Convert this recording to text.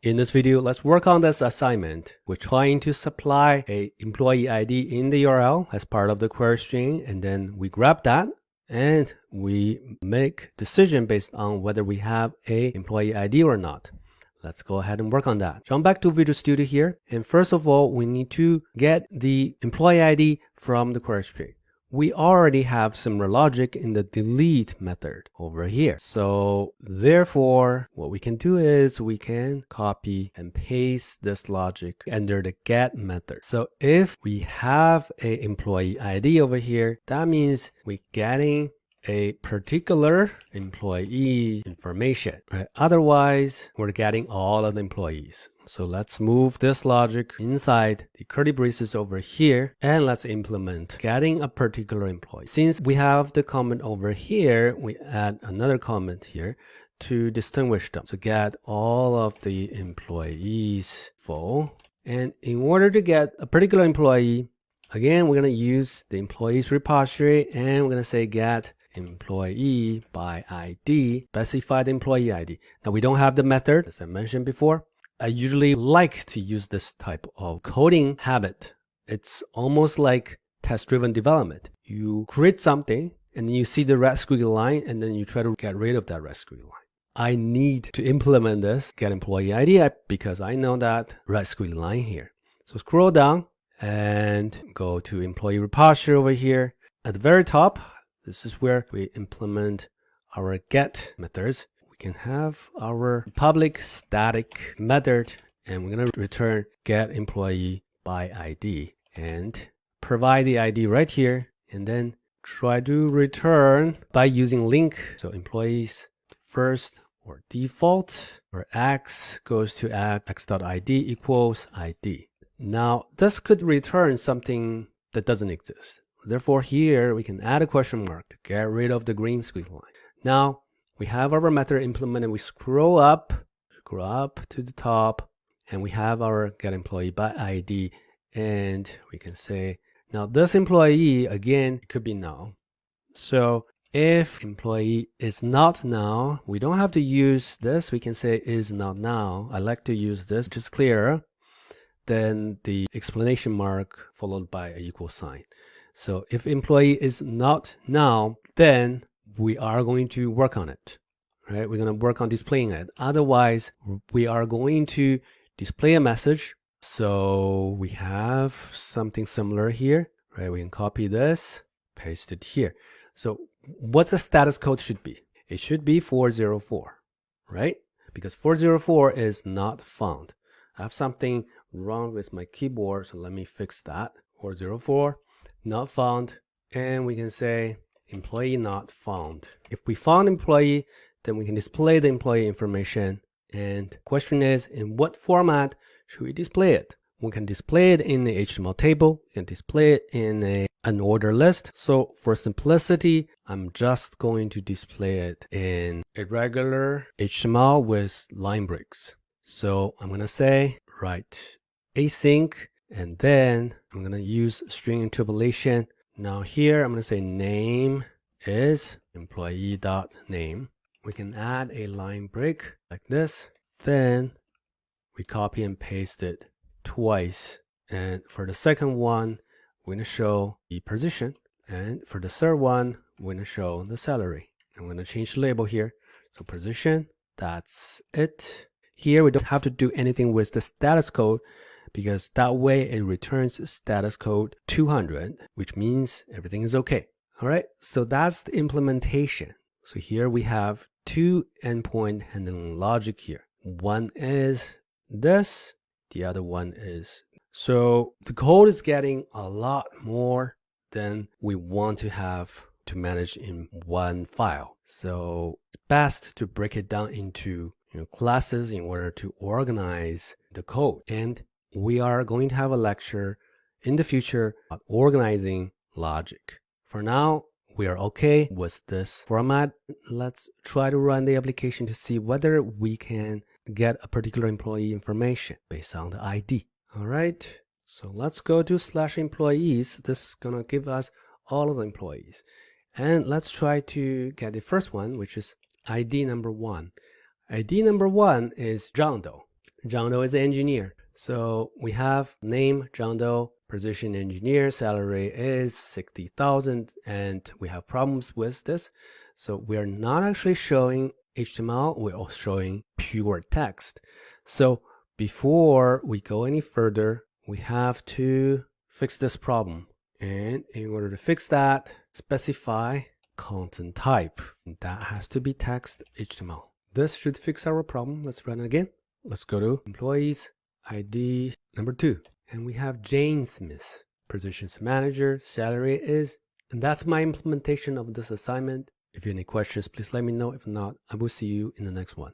In this video, let's work on this assignment. We're trying to supply a employee ID in the URL as part of the query string, and then we grab that and we make decision based on whether we have a employee ID or not. Let's go ahead and work on that. Jump back to Visual Studio here, and first of all, we need to get the employee ID from the query string. We already have similar logic in the delete method over here. So therefore, what we can do is we can copy and paste this logic under the get method. So if we have a employee ID over here, that means we're getting a particular employee information, right? Otherwise, we're getting all of the employees. So let's move this logic inside the curly braces over here, and let's implement getting a particular employee. Since we have the comment over here, we add another comment here to distinguish them. So get all of the employees full. And in order to get a particular employee, again, we're going to use the employees repository, and we're going to say get employee by ID, specify the employee ID. Now we don't have the method, as I mentioned before. I usually like to use this type of coding habit. It's almost like test-driven development. You create something and then you see the red squiggly line and then you try to get rid of that red squiggly line. I need to implement this get employee ID because I know that red squiggly line here. So scroll down and go to employee repository over here. At the very top, this is where we implement our get methods. We can have our public static method, and we're going to return get employee by ID and provide the ID right here, and then try to return by using link. So employees first or default, where x goes to x.id equals ID. Now this could return something that doesn't exist. Therefore, here we can add a question mark to get rid of the green squiggly line. Now we have our method implemented. We scroll up to the top, and we have our get employee by ID, and we can say now this employee again could be null. So if employee is not null, we don't have to use this. We can say is not null. I like to use this, just clearer than the explanation mark followed by a equal sign. So if employee is not null, then we are going to work on it, right? We're going to work on displaying it. Otherwise, we are going to display a message. So we have something similar here, right? We can copy this, paste it here. So what's the status code should be? It should be 404, right? Because 404 is not found. I have something wrong with my keyboard, so let me fix that. 404, not found, and we can say employee not found. If we found employee, then we can display the employee information. And the question is, in what format should we display it? We can display it in the HTML table, we can display it in an order list. So for simplicity, I'm just going to display it in a regular HTML with line breaks. So I'm going to say write async, and then I'm going to use string interpolation. Now here I'm going to say name is employee.name. We can add a line break like this. Then we copy and paste it twice. And for the second one, we're going to show the position. And for the third one, we're going to show the salary. I'm going to change the label here. So position, that's it. Here we don't have to do anything with the status code, because that way it returns status code 200, which means everything is okay. All right, so that's the implementation. So here we have two endpoint handling logic here. One is this, the other one is. So the code is getting a lot more than we want to have to manage in one file. So it's best to break it down into classes in order to organize the code. And we are going to have a lecture in the future about organizing logic. For now, we are okay with this format. Let's try to run the application to see whether we can get a particular employee information based on the ID. All right, so let's go to /employees. This is going to give us all of the employees. And let's try to get the first one, which is ID number 1. ID number 1 is Zhang Dou. John Doe is the engineer. So we have name John Doe, position engineer, salary is 60,000, and we have problems with this. So we're not actually showing HTML, we're showing pure text. So before we go any further, we have to fix this problem. And in order to fix that, specify content type. That has to be text HTML. This should fix our problem. Let's run it again. Let's go to employees, ID number 2. And we have Jane Smith, positions manager, salary is, and that's my implementation of this assignment. If you have any questions, please let me know. If not, I will see you in the next one.